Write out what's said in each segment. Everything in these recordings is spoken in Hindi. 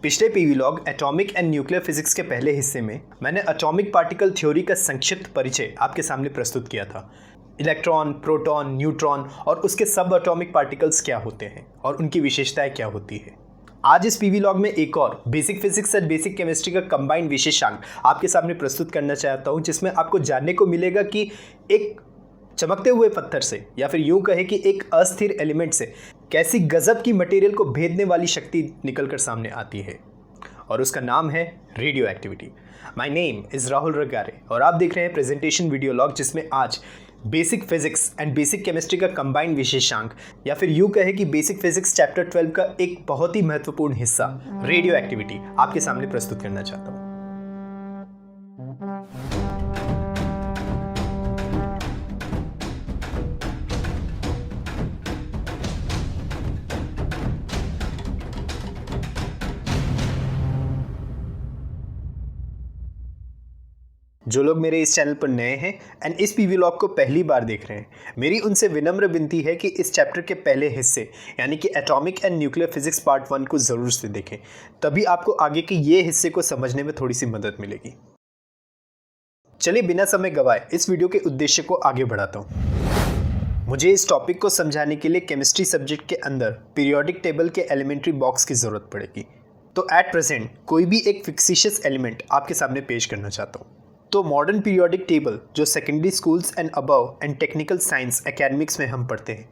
पिछले PV log atomic and nuclear physics के पहले हिस्से में मैंने एटॉमिक पार्टिकल थ्योरी का संक्षिप्त परिचय आपके सामने प्रस्तुत किया था। इलेक्ट्रॉन, प्रोटॉन, न्यूट्रॉन और उसके सब एटॉमिक पार्टिकल्स क्या होते हैं और उनकी विशेषताएं क्या होती है। आज इस पीवी लॉग में एक और बेसिक फिजिक्स और बेसिक केमिस्ट्री का कंबाइंड विशेषांक आपके सामने प्रस्तुत करना चाहता हूं, जिसमें आपको जानने को मिलेगा कि एक चमकते हुए पत्थर से या फिर यूं कहे कि एक अस्थिर एलिमेंट से कैसी गजब की मटेरियल को भेदने वाली शक्ति निकलकर सामने आती है, और उसका नाम है radioactivity. My name is Rahul Ragare और आप देख रहे हैं प्रेजेंटेशन वीडियो लॉग, जिसमें आज basic physics and basic chemistry का कंबाइंड विशेषांक या फिर यूं कहे कि बेसिक फिजिक्स चैप्टर 12 का एक बहुत ही महत्वपूर्ण हिस्सा रेडियो एक्टिविटी आपके सामने प्रस्तुत करना चाहता हूँ। जो लोग मेरे इस चैनल पर नए हैं एंड इस पीवी लॉग को पहली बार देख रहे हैं, मेरी उनसे विनम्र विनती है कि इस चैप्टर के पहले हिस्से यानी कि atomic and nuclear physics part 1 को ज़रूर से देखें, तभी आपको आगे के ये हिस्से को समझने में थोड़ी सी मदद मिलेगी। चलिए बिना समय गवाए इस वीडियो के उद्देश्य को आगे बढ़ाता हूँ। मुझे इस टॉपिक को समझाने के लिए केमिस्ट्री सब्जेक्ट के अंदर पीरियोडिक टेबल के एलिमेंट्री बॉक्स की ज़रूरत पड़ेगी। तो एट प्रेजेंट कोई भी एक फिक्सिशियस एलिमेंट आपके सामने पेश करना चाहता हूँ। तो मॉडर्न पीरियोडिक टेबल जो secondary schools and above and technical science academics में हम पढ़ते हैं,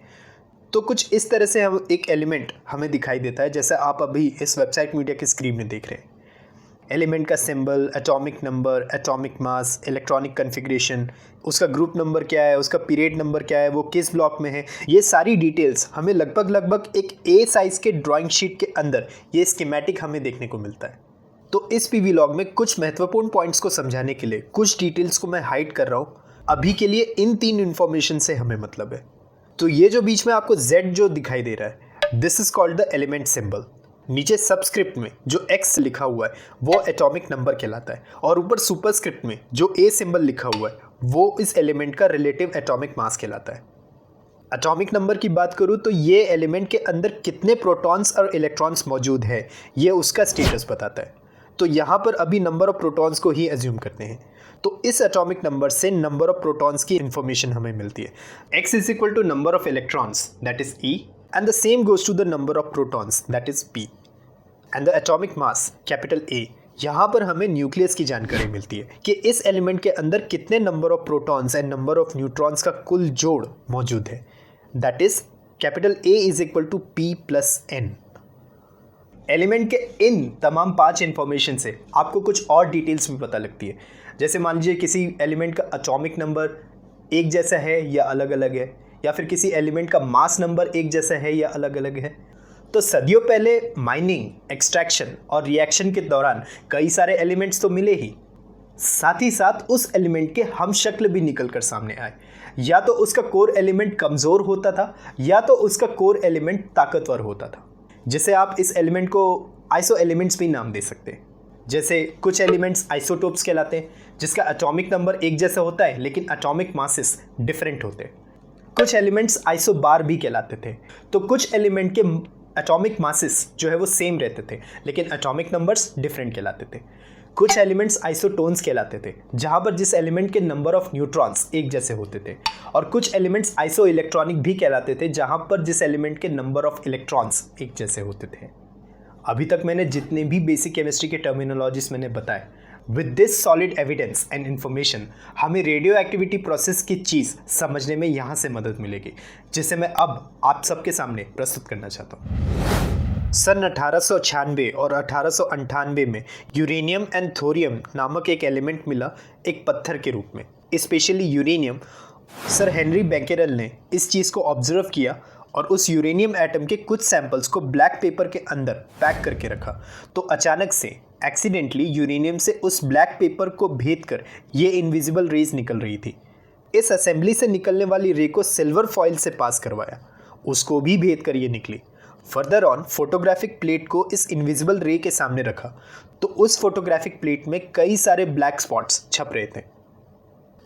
तो कुछ इस तरह से हम एक एलिमेंट हमें दिखाई देता है जैसा आप अभी इस वेबसाइट मीडिया की स्क्रीन में देख रहे हैं। एलिमेंट का symbol, atomic number, atomic mass, electronic configuration, उसका ग्रुप नंबर क्या है, उसका पीरियड नंबर क्या है, वो किस ब्लॉक में है, ये सारी डिटेल्स हमें लगभग एक ए साइज़ के ड्राइंग शीट के अंदर ये स्कीमेटिक हमें देखने को मिलता है। तो इस पीवी लॉग में कुछ महत्वपूर्ण पॉइंट्स को समझाने के लिए कुछ डिटेल्स को मैं हाइड कर रहा हूँ। अभी के लिए इन 3 इन्फॉर्मेशन से हमें मतलब है। तो ये जो बीच में आपको Z जो दिखाई दे रहा है, this is called the element symbol. नीचे सबस्क्रिप्ट में जो X लिखा हुआ है वो एटॉमिक नंबर कहलाता है, और ऊपर सुपरस्क्रिप्ट में जो A सिंबल लिखा हुआ है वो इस एलिमेंट का रिलेटिव एटॉमिक मास कहलाता है। एटॉमिक नंबर की बात करूँ तो ये एलिमेंट के अंदर कितने प्रोटॉन्स और इलेक्ट्रॉन्स मौजूद है, ये उसका स्टेटस बताता है। तो यहाँ पर अभी नंबर ऑफ प्रोटॉन्स को ही एज्यूम करते हैं। तो इस एटॉमिक नंबर से नंबर ऑफ प्रोटॉन्स की इंफॉर्मेशन हमें मिलती है। X is equal to number of electrons that is E and the same goes to the number of protons that is P and the atomic mass capital A। यहाँ पर हमें न्यूक्लियस की जानकारी मिलती है कि इस एलिमेंट के अंदर कितने number of protons and number of neutrons का कुल जोड़ मौजूद है, that is capital A is equal to P plus N। Element के इन तमाम 5 इन्फॉर्मेशन से आपको कुछ और डिटेल्स भी पता लगती है। जैसे मान लीजिए किसी एलिमेंट का एटॉमिक नंबर एक जैसा है या अलग अलग है, या फिर किसी एलिमेंट का मास नंबर एक जैसा है या अलग अलग है। तो सदियों पहले माइनिंग, एक्सट्रैक्शन और रिएक्शन के दौरान कई सारे एलिमेंट्स तो मिले ही, साथ ही साथ उस एलिमेंट के हम शक्ल भी निकल कर सामने आए। या तो उसका कोर एलिमेंट कमज़ोर होता था या तो उसका कोर एलिमेंट ताकतवर होता था, जिसे आप इस एलिमेंट को आइसो एलिमेंट्स भी नाम दे सकते हैं। जैसे कुछ एलिमेंट्स आइसोटोप्स कहलाते हैं, जिसका एटॉमिक नंबर एक जैसा होता है लेकिन एटॉमिक मासेस डिफरेंट होते हैं। कुछ एलिमेंट्स आइसोबार भी कहलाते थे। तो कुछ एलिमेंट के एटॉमिक मासेस जो है वो सेम रहते थे लेकिन एटॉमिक नंबर्स डिफरेंट कहलाते थे। कुछ एलिमेंट्स आइसोटोन्स कहलाते थे, जहाँ पर जिस एलिमेंट के नंबर ऑफ न्यूट्रॉन्स एक जैसे होते थे, और कुछ एलिमेंट्स आइसो इलेक्ट्रॉनिक भी कहलाते थे, जहाँ पर जिस एलिमेंट के नंबर ऑफ इलेक्ट्रॉन्स एक जैसे होते थे। अभी तक मैंने जितने भी बेसिक केमिस्ट्री के टर्मिनोलॉजीज मैंने बताए, with this solid evidence and information हमें रेडियो एक्टिविटी प्रोसेस की चीज़ समझने में यहाँ से मदद मिलेगी, जिसे मैं अब आप सबके सामने प्रस्तुत करना चाहता हूँ। सन 1896 और 1898 में यूरेनियम एंड थोरियम नामक एक एलिमेंट मिला एक पत्थर के रूप में। स्पेशली यूरेनियम, सर हेनरी बेकेरेल ने इस चीज़ को ऑब्जर्व किया और उस यूरेनियम एटम के कुछ सैंपल्स को ब्लैक पेपर के अंदर पैक करके रखा। तो अचानक से एक्सीडेंटली यूरेनियम से उस ब्लैक पेपर को भेद कर ये इनविजिबल रेज निकल रही थी। इस असेंबली से निकलने वाली रे को सिल्वर फॉइल से पास करवाया, उसको भी भेद कर ये निकली। फर्दर ऑन फोटोग्राफिक प्लेट को इस इनविजिबल रे के सामने रखा, तो उस फोटोग्राफिक प्लेट में कई सारे ब्लैक स्पॉट्स छप रहे थे।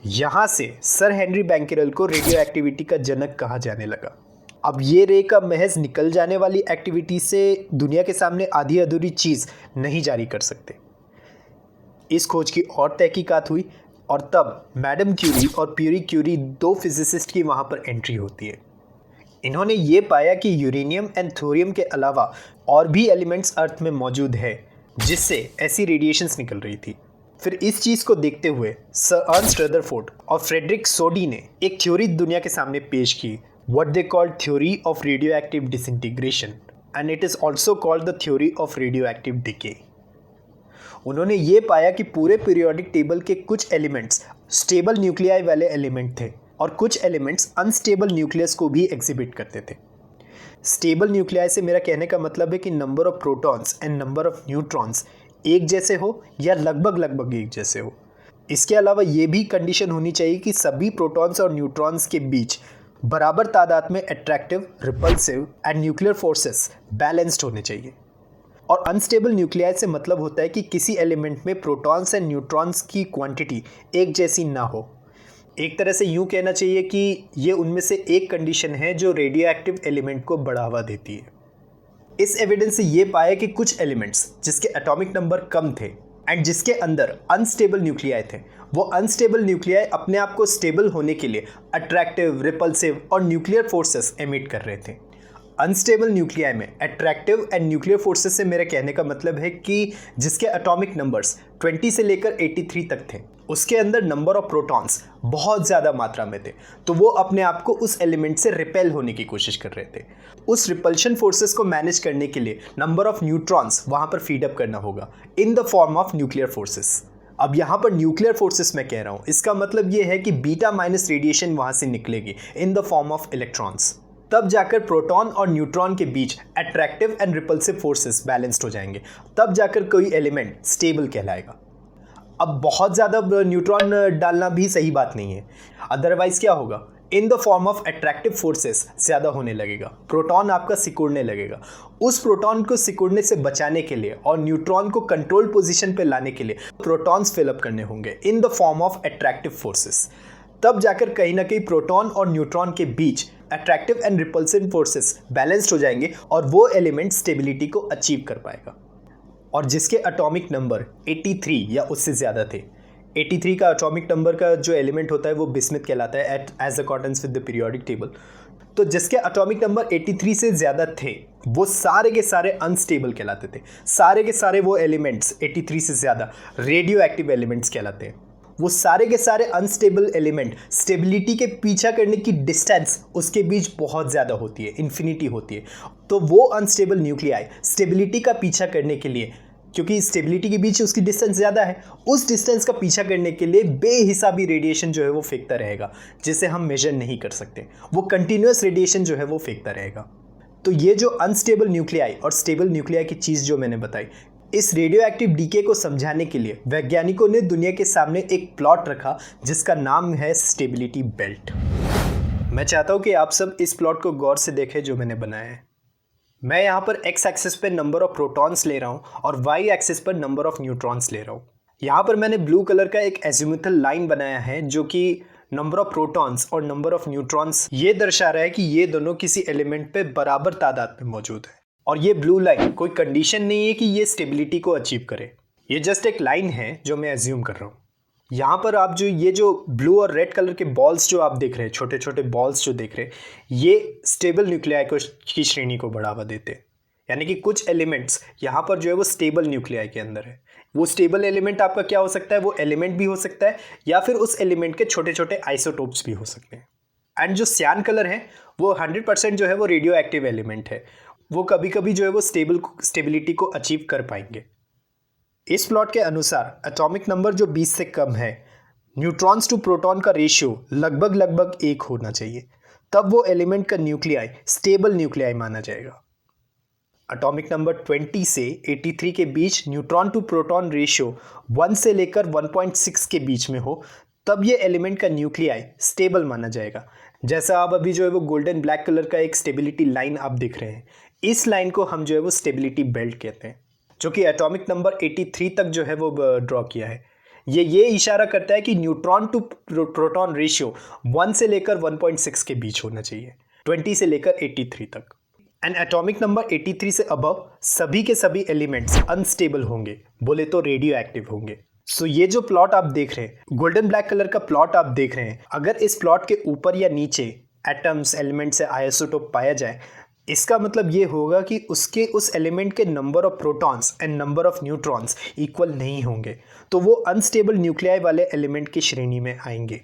यहाँ से सर हेनरी बेकेरेल को रेडियो एक्टिविटी का जनक कहा जाने लगा। अब ये रे का महज निकल जाने वाली एक्टिविटी से दुनिया के सामने आधी अधूरी चीज़ नहीं जारी कर सकते। इस खोज की और तहकीकात हुई और तब मैडम क्यूरी और प्यूरी क्यूरी, दो फिजिसिस्ट की वहाँ पर एंट्री होती है। इन्होंने ये पाया कि यूरेनियम एंड थोरियम के अलावा और भी एलिमेंट्स अर्थ में मौजूद है जिससे ऐसी रेडिएशंस निकल रही थी। फिर इस चीज़ को देखते हुए सर अर्नस्ट रदरफोर्ड और फ्रेडरिक सोडी ने एक थ्योरी दुनिया के सामने पेश की, what they called theory of radioactive disintegration, and it is also called the theory of radioactive decay. उन्होंने ये पाया कि पूरे पीरियोडिक टेबल के कुछ एलिमेंट्स स्टेबल न्यूक्लियाई वाले एलिमेंट थे और कुछ एलिमेंट्स अनस्टेबल न्यूक्लियस को भी एग्जिबिट करते थे। स्टेबल न्यूक्लियाई से मेरा कहने का मतलब है कि number of protons and number of neutrons एक जैसे हो या लगभग एक जैसे हो। इसके अलावा ये भी कंडीशन होनी चाहिए कि सभी प्रोटॉन्स और न्यूट्रॉन्स के बीच बराबर तादाद में attractive, repulsive and nuclear forces balanced होने चाहिए। और अनस्टेबल न्यूक्लियाई से मतलब होता है कि किसी एलिमेंट में प्रोटॉन्स एंड न्यूट्रॉन्स की क्वांटिटी एक जैसी ना हो। एक तरह से यूँ कहना चाहिए कि ये उनमें से एक कंडीशन है जो रेडियो एक्टिव एलिमेंट को बढ़ावा देती है। इस एविडेंस से ये पाया कि कुछ एलिमेंट्स जिसके एटॉमिक नंबर कम थे एंड जिसके अंदर अनस्टेबल न्यूक्लियाई थे, वो अनस्टेबल न्यूक्लियाई अपने आप को स्टेबल होने के लिए अट्रैक्टिव, रिपल्सिव और न्यूक्लियर फोर्सेस एमिट कर रहे थे। अनस्टेबल न्यूक्लियाई में अट्रैक्टिव एंड न्यूक्लियर फोर्सेस से मेरे कहने का मतलब है कि जिसके एटॉमिक नंबर्स 20 से लेकर 83 तक थे, उसके अंदर नंबर ऑफ प्रोटॉन्स बहुत ज़्यादा मात्रा में थे, तो वो अपने आप को उस एलिमेंट से रिपेल होने की कोशिश कर रहे थे। उस रिपल्शन फोर्सेस को मैनेज करने के लिए नंबर ऑफ न्यूट्रॉन्स वहाँ पर फीडअप करना होगा इन the form of nuclear forces. अब यहाँ पर न्यूक्लियर फोर्सेस मैं कह रहा हूँ, इसका मतलब ये है कि बीटा माइनस रेडिएशन वहाँ से निकलेगी in the form of electrons. तब जाकर प्रोटॉन और न्यूट्रॉन के बीच attractive and repulsive forces balanced हो जाएंगे, तब जाकर कोई एलिमेंट स्टेबल कहलाएगा। अब बहुत ज़्यादा न्यूट्रॉन डालना भी सही बात नहीं है, अदरवाइज क्या होगा, इन the form of attractive forces ज़्यादा होने लगेगा, प्रोटॉन आपका सिकुड़ने लगेगा। उस प्रोटॉन को सिकुड़ने से बचाने के लिए और न्यूट्रॉन को कंट्रोल पोजीशन पे लाने के लिए प्रोटॉन्स फिलअप करने होंगे in the form of attractive forces. तब जाकर कहीं ना कहीं प्रोटॉन और न्यूट्रॉन के बीच attractive and repulsive forces balanced हो जाएंगे और वो एलिमेंट स्टेबिलिटी को अचीव कर पाएगा। और जिसके एटॉमिक नंबर 83 या उससे ज़्यादा थे, 83 का एटॉमिक नंबर का जो एलिमेंट होता है वो बिस्मिथ कहलाता है as accordance with the periodic table. तो जिसके एटॉमिक नंबर 83 से ज़्यादा थे वो सारे के सारे अनस्टेबल कहलाते थे। सारे के सारे वो एलिमेंट्स 83 से ज़्यादा रेडियो एक्टिव एलिमेंट्स कहलाते हैं। वो सारे के सारे अनस्टेबल एलिमेंट स्टेबिलिटी के पीछा करने की डिस्टेंस उसके बीच बहुत ज़्यादा होती है, इन्फिनिटी होती है। तो वो अनस्टेबल न्यूक्लियाई स्टेबिलिटी का पीछा करने के लिए, क्योंकि स्टेबिलिटी के बीच उसकी डिस्टेंस ज़्यादा है, उस डिस्टेंस का पीछा करने के लिए बेहिसाबी रेडिएशन जो है वो फेंकता रहेगा, जिसे हम मेजर नहीं कर सकते। वो कंटिन्यूस रेडिएशन जो है वो फेंकता रहेगा। तो ये जो अनस्टेबल न्यूक्लियाई और स्टेबल न्यूक्लियाई की चीज़ जो मैंने बताई, इस रेडियो एक्टिव डीके को समझाने के लिए वैज्ञानिकों ने दुनिया के सामने एक प्लॉट रखा जिसका नाम है स्टेबिलिटी बेल्ट। मैं चाहता हूँ कि आप सब इस प्लॉट को गौर से देखें जो मैंने बनाया है। मैं यहाँ पर एक्स एक्सिस पर नंबर ऑफ प्रोटॉन्स ले रहा हूँ और वाई एक्सिस पर नंबर ऑफ न्यूट्रॉन्स ले रहा हूँ। यहाँ पर मैंने ब्लू कलर का एक एजिमुथल लाइन बनाया है जो कि नंबर ऑफ प्रोटॉन्स और नंबर ऑफ न्यूट्रॉन्स ये दर्शा रहा है कि ये दोनों किसी एलिमेंट पे बराबर तादाद में मौजूद है। और ये ब्लू लाइन कोई कंडीशन नहीं है कि ये स्टेबिलिटी को अचीव करे, ये जस्ट एक लाइन है जो मैं एज्यूम कर रहा हूँ। यहाँ पर आप जो ब्लू और रेड कलर के बॉल्स जो आप देख रहे हैं, छोटे छोटे बॉल्स जो देख रहे हैं, ये स्टेबल न्यूक्लियाई की श्रेणी को बढ़ावा देते हैं। यानी कि कुछ एलिमेंट्स यहाँ पर जो है वो स्टेबल न्यूक्लियाई के अंदर है। वो स्टेबल एलिमेंट आपका क्या हो सकता है, वो एलिमेंट भी हो सकता है या फिर उस एलिमेंट के छोटे छोटे आइसोटोप्स भी हो सकते हैं। एंड जो सियान कलर है वो 100% जो है वो रेडियो एक्टिव एलिमेंट है, वो कभी कभी जो है वो स्टेबिलिटी को अचीव कर पाएंगे। इस प्लॉट के अनुसार एटॉमिक नंबर जो 20 से कम है, न्यूट्रॉन्स टू प्रोटॉन का रेशियो लगभग 1 होना चाहिए, तब वो एलिमेंट का न्यूक्लियाई स्टेबल न्यूक्लियाई माना जाएगा। एटॉमिक नंबर 20 से 83 के बीच न्यूट्रॉन टू प्रोटॉन रेशियो 1 से लेकर 1.6 के बीच में हो, तब ये एलिमेंट का न्यूक्लियाई स्टेबल माना जाएगा। जैसा आप अभी जो है वो गोल्डन ब्लैक कलर का एक स्टेबिलिटी लाइन आप दिख रहे हैं, इस लाइन को हम जो है वो स्टेबिलिटी बेल्ट कहते हैं, जो कि एटॉमिक नंबर 83 तक जो है वो ड्रॉ किया है। ये इशारा करता है कि न्यूट्रॉन टू प्रोटॉन रेशियो 1 से लेकर 1.6 के बीच होना चाहिए। 20 से लेकर 83 तक। एंड एटॉमिक नंबर 83 से अबव सभी के सभी एलिमेंट्स अनस्टेबल होंगे, बोले तो रेडियो एक्टिव होंगे। सो ये जो प्लॉट आप देख रहे हैं, गोल्डन ब्लैक कलर का प्लॉट आप देख रहे हैं, अगर इस प्लॉट के ऊपर या नीचे एटम्स एलिमेंट्स या आइसोटोप पाया जाए, इसका मतलब ये होगा कि उसके उस एलिमेंट के number of protons and number of neutrons equal नहीं होंगे, तो वो अनस्टेबल न्यूक्लियाई वाले एलिमेंट की श्रेणी में आएंगे।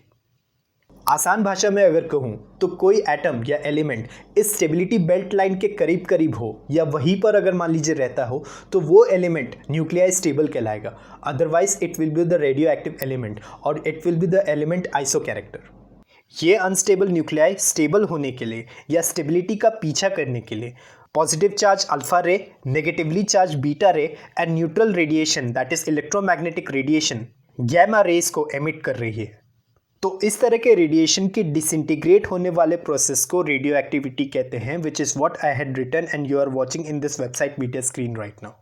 आसान भाषा में अगर कहूँ तो कोई एटम या एलिमेंट इस स्टेबिलिटी बेल्ट लाइन के करीब करीब हो या वहीं पर अगर मान लीजिए रहता हो, तो वो एलिमेंट न्यूक्लियाई स्टेबल कहलाएगा। Otherwise it will be the radioactive element और it will be the element iso character. ये अनस्टेबल न्यूक्लियाई स्टेबल होने के लिए या स्टेबिलिटी का पीछा करने के लिए positive charge alpha ray, negatively charge beta ray and neutral radiation that is electromagnetic radiation gamma rays को एमिट कर रही है। तो इस तरह के रेडिएशन के डिसइंटीग्रेट होने वाले प्रोसेस को रेडियो एक्टिविटी कहते हैं, which is what I had written and you are watching in this website media screen right now.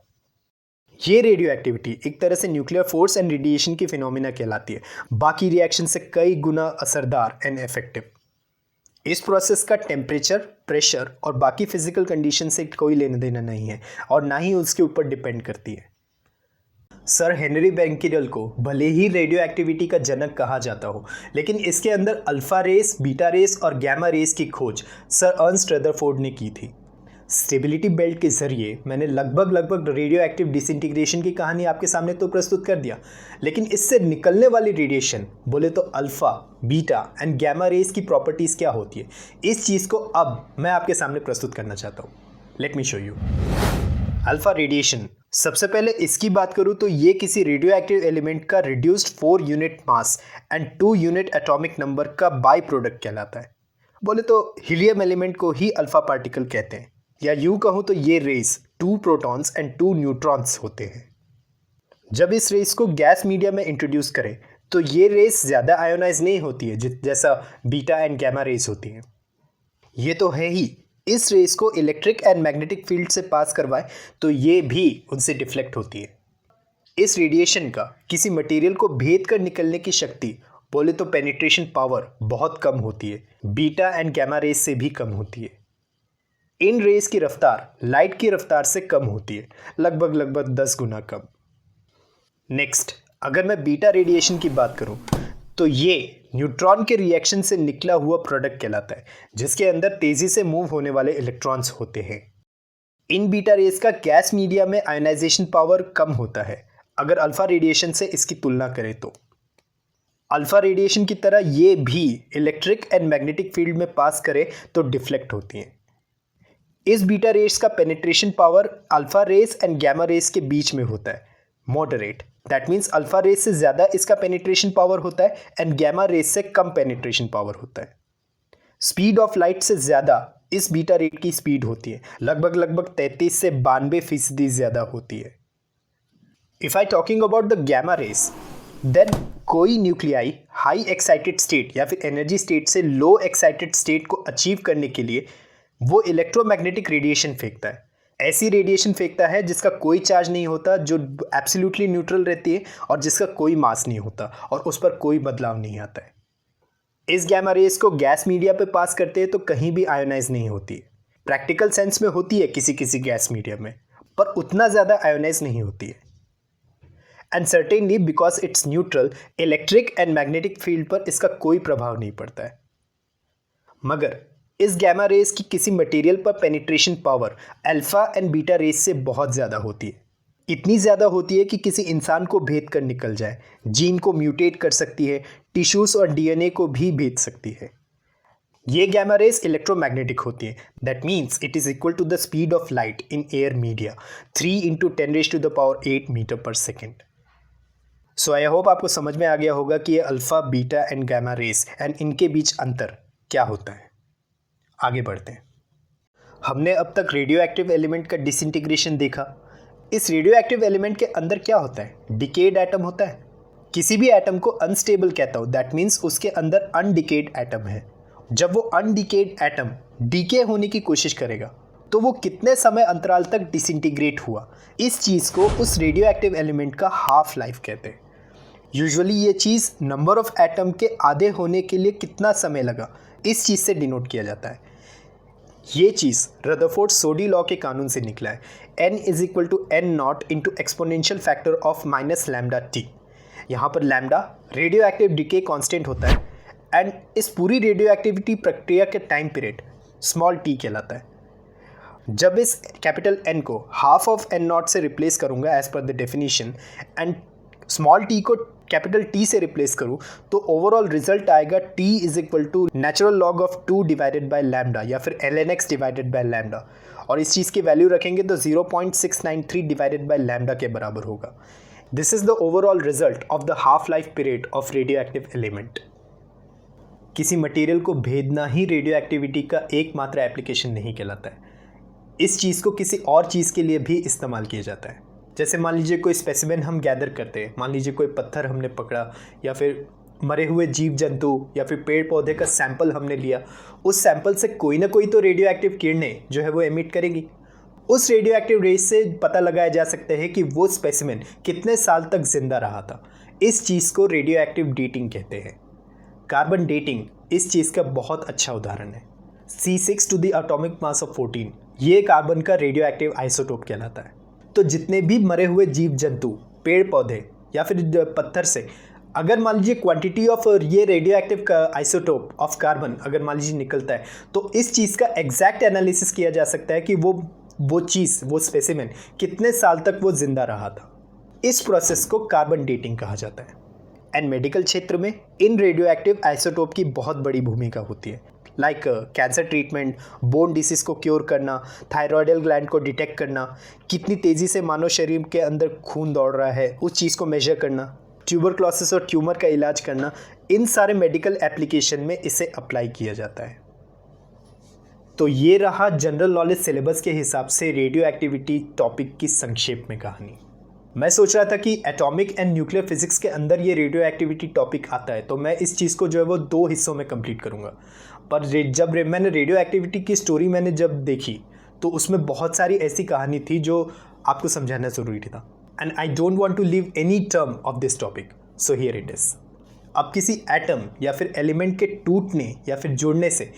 ये रेडियो एक्टिविटी एक तरह से न्यूक्लियर फोर्स एंड रेडिएशन की फिनोमिना कहलाती है, बाकी रिएक्शन से कई गुना असरदार एंड इफेक्टिव। इस प्रोसेस का टेम्परेचर, प्रेशर और बाकी फिजिकल कंडीशन से कोई लेना देना नहीं है और ना ही उसके ऊपर डिपेंड करती है। सर हेनरी बेंकेरेल को भले ही रेडियो एक्टिविटी का जनक कहा जाता हो, लेकिन इसके अंदर अल्फा रेस, बीटा रेस और गैमा रेस की खोज सर अर्नस्ट रदरफोर्ड ने की थी। स्टेबिलिटी बेल्ट के जरिए मैंने लगभग रेडियो एक्टिव डिसइंटीग्रेशन की कहानी आपके सामने तो प्रस्तुत कर दिया, लेकिन इससे निकलने वाली रेडिएशन बोले तो alpha, beta and gamma rays की प्रॉपर्टीज़ क्या होती है, इस चीज़ को अब मैं आपके सामने प्रस्तुत करना चाहता हूँ। Let me show you. Alpha radiation, सबसे पहले इसकी बात करूं तो ये किसी रेडियो एक्टिव एलिमेंट का reduced 4 unit mass and 2 unit atomic number का बाई प्रोडक्ट कहलाता है। बोले तो हीलियम एलिमेंट को ही अल्फा पार्टिकल कहते हैं, या यूं कहूं तो ये रेस 2 प्रोटॉन्स एंड 2 न्यूट्रॉन्स होते हैं। जब इस रेस को गैस मीडिया में इंट्रोड्यूस करें तो ये रेस ज़्यादा आयोनाइज नहीं होती है जैसा बीटा एंड गैमा रेस होती हैं। ये तो है ही, इस रेस को इलेक्ट्रिक एंड मैग्नेटिक फील्ड से पास करवाए तो ये भी उनसे डिफ्लेक्ट होती है। इस रेडिएशन का किसी मटेरियल को भेद कर निकलने की शक्ति बोले तो पेनिट्रेशन पावर बहुत कम होती है, बीटा एंड गैमा रेस से भी कम होती है। इन रेस की रफ्तार लाइट की रफ्तार से कम होती है, लगभग 10 गुना कम। नेक्स्ट, अगर मैं बीटा रेडिएशन की बात करूं तो ये न्यूट्रॉन के रिएक्शन से निकला हुआ प्रोडक्ट कहलाता है, जिसके अंदर तेजी से मूव होने वाले इलेक्ट्रॉन्स होते हैं। इन बीटा रेस का गैस मीडिया में आयोनाइजेशन पावर कम होता है अगर अल्फा रेडिएशन से इसकी तुलना करें तो। अल्फा रेडिएशन की तरह ये भी इलेक्ट्रिक एंड मैग्नेटिक फील्ड में पास करे तो डिफ्लेक्ट होती हैं। इस बीटा रेस का penetration power alpha rays and gamma rays के बीच में होता है, moderate. That means alpha rays से ज़्यादा इसका पेनिट्रेशन पावर होता है एंड गैमा रेस से कम पेनिट्रेशन पावर होता है। स्पीड ऑफ लाइट से ज़्यादा इस बीटा रेट की स्पीड होती है, लगभग 33 से 92% ज़्यादा होती है। If I talking about the gamma rays, then कोई न्यूक्लियाई हाई एक्साइटेड स्टेट या फिर एनर्जी स्टेट से लो एक्साइटेड स्टेट को अचीव करने के लिए वो इलेक्ट्रोमैग्नेटिक रेडिएशन फेंकता है। ऐसी रेडिएशन फेंकता है जिसका कोई चार्ज नहीं होता, जो एब्सोल्युटली न्यूट्रल रहती है और जिसका कोई मास नहीं होता और उस पर कोई बदलाव नहीं आता है। इस गैमा रेस को गैस मीडिया पे पास करते हैं तो कहीं भी आयोनाइज नहीं होती। प्रैक्टिकल सेंस में होती है किसी किसी गैस मीडिया में, पर उतना ज़्यादा आयोनाइज नहीं होती है। And certainly because it's neutral, electric and magnetic field पर इसका कोई प्रभाव नहीं पड़ता है। मगर इस गैमा रेस की किसी मटेरियल पर penetration power alpha and beta rays से बहुत ज़्यादा होती है। इतनी ज़्यादा होती है कि किसी इंसान को भेद कर निकल जाए, जीन को म्यूटेट कर सकती है, टिश्यूज़ और डीएनए को भी भेद सकती है। ये गैमा रेस इलेक्ट्रोमैग्नेटिक होती है। That means it is equal to the speed of light in air media 3 × 10⁸ metre per second. So I hope आपको समझ में आ गया होगा कि ये alpha, beta and gamma rays and इनके बीच अंतर क्या होता है। आगे बढ़ते हैं। हमने अब तक रेडियो एक्टिव एलिमेंट का डिसइंटीग्रेशन देखा। इस रेडियो एक्टिव एलिमेंट के अंदर क्या होता है? डिकेड एटम होता है। किसी भी एटम को अनस्टेबल कहता हूँ, दैट मीन्स उसके अंदर अनडिकेड एटम है। जब वो अनडिकेड एटम डीके होने की कोशिश करेगा तो वो कितने समय अंतराल तक डिसइंटीग्रेट हुआ, इस चीज़ को उस रेडियो एक्टिव एलिमेंट का हाफ लाइफ कहते हैं। यूजुअली ये चीज़ नंबर ऑफ एटम के आधे होने के लिए कितना समय लगा, इस चीज़ से डिनोट किया जाता है। ये चीज़ रदरफोर्ड सोडी लॉ के कानून से निकला है। n is equal to n naught into exponential factor of minus lambda T. यहाँ पर lambda radioactive decay constant होता है एंड इस पूरी रेडियो एक्टिविटी प्रक्रिया के टाइम पीरियड स्मॉल टी कहलाता है। जब इस कैपिटल N को हाफ ऑफ n नॉट से रिप्लेस करूँगा as per the definition and small t को कैपिटल T से रिप्लेस करूँ तो ओवरऑल रिजल्ट आएगा t is equal to natural log of 2 divided by lambda या फिर ln(x) डिवाइडेड बाय लैम्डा, और इस चीज़ की वैल्यू रखेंगे तो 0.693 डिवाइडेड बाय लैम्डा के बराबर होगा। This is the overall result of the half life period of radio active element. किसी मटेरियल को भेदना ही रेडियो एक्टिविटी का एकमात्र एप्लीकेशन नहीं कहलाता है, इस चीज़ को किसी और चीज़ के लिए भी इस्तेमाल किया जाता है। जैसे मान लीजिए कोई स्पेसिमेन हम गैदर करते हैं, मान लीजिए कोई पत्थर हमने पकड़ा या फिर मरे हुए जीव जंतु या फिर पेड़ पौधे का सैंपल हमने लिया, उस सैंपल से कोई ना कोई तो रेडियो एक्टिव किरणें जो है वो एमिट करेगी। उस रेडियो एक्टिव रेस से पता लगाया जा सकता है कि वो स्पेसिमेन कितने साल तक जिंदा रहा था। इस चीज़ को रेडियो एक्टिव डेटिंग कहते हैं। कार्बन डेटिंग इस चीज़ का बहुत अच्छा उदाहरण है। C6 to the atomic mass of 14 ये कार्बन का रेडियो एक्टिव आइसोटोप कहलाता है। तो जितने भी मरे हुए जीव जंतु, पेड़ पौधे या फिर पत्थर से अगर मान लीजिए क्वांटिटी ऑफ ये रेडियो एक्टिव का आइसोटोप ऑफ कार्बन अगर मान लीजिए निकलता है तो इस चीज़ का एग्जैक्ट एनालिसिस किया जा सकता है कि वो चीज़, वो स्पेसिमेन कितने साल तक वो जिंदा रहा था। इस प्रोसेस को कार्बन डेटिंग कहा जाता है। एंड मेडिकल क्षेत्र में इन रेडियो एक्टिव आइसोटोप की बहुत बड़ी भूमिका होती है, like cancer treatment, bone disease को क्योर करना, थायरॉयडल ग्लैंड को डिटेक्ट करना, कितनी तेज़ी से मानव शरीर के अंदर खून दौड़ रहा है उस चीज़ को मेजर करना, ट्यूबरक्लोसिस और ट्यूमर का इलाज करना, इन सारे मेडिकल एप्लीकेशन में इसे अप्लाई किया जाता है। तो ये रहा जनरल नॉलेज सिलेबस के हिसाब से रेडियो एक्टिविटी टॉपिक की संक्षेप में कहानी। मैं सोच रहा था कि एटॉमिक एंड न्यूक्लियर फिजिक्स के अंदर ये रेडियो एक्टिविटी टॉपिक आता है तो मैं इस चीज़ को जो है वो 2 हिस्सों में कंप्लीट करूँगा, पर जब मैंने रेडियो एक्टिविटी की स्टोरी मैंने जब देखी तो उसमें बहुत सारी ऐसी कहानी थी जो आपको समझाना ज़रूरी था। And I don't want to leave any term of this topic, so here it is. अब किसी एटम या फिर एलिमेंट के टूटने या फिर जुड़ने से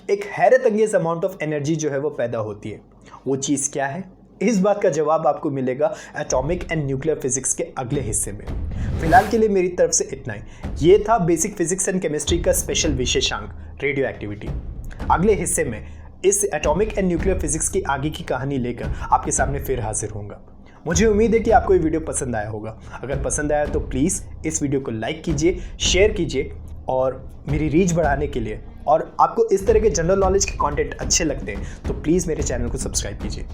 एक हैरत अंगेज अमाउंट ऑफ एनर्जी जो है वो पैदा होती है। वो चीज़ क्या है, इस बात का जवाब आपको मिलेगा एटॉमिक एंड न्यूक्लियर फिजिक्स के अगले हिस्से में। फिलहाल के लिए मेरी तरफ से इतना ही। ये था बेसिक फिजिक्स एंड केमिस्ट्री का स्पेशल विशेषांक रेडियो एक्टिविटी। अगले हिस्से में इस एटॉमिक एंड न्यूक्लियर फिजिक्स की आगे की कहानी लेकर आपके सामने फिर हाजिर होऊंगा। मुझे उम्मीद है कि आपको ये वीडियो पसंद आया होगा। अगर पसंद आया तो प्लीज़ इस वीडियो को लाइक कीजिए, शेयर कीजिए, और मेरी रीच बढ़ाने के लिए और आपको इस तरह के जनरल नॉलेज के कंटेंट अच्छे लगते हैं तो प्लीज़ मेरे चैनल को सब्सक्राइब कीजिए।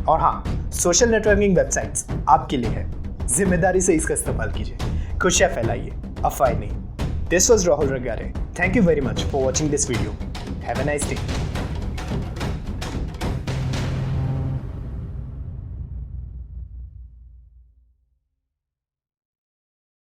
और हाँ, सोशल नेटवर्किंग वेबसाइट्स आपके लिए है, जिम्मेदारी से इसका इस्तेमाल कीजिए, खुशियाँ फैलाइए, अफवाह नहीं। This was Rahul Ragare. Thank you very much for watching this video. Have a nice day.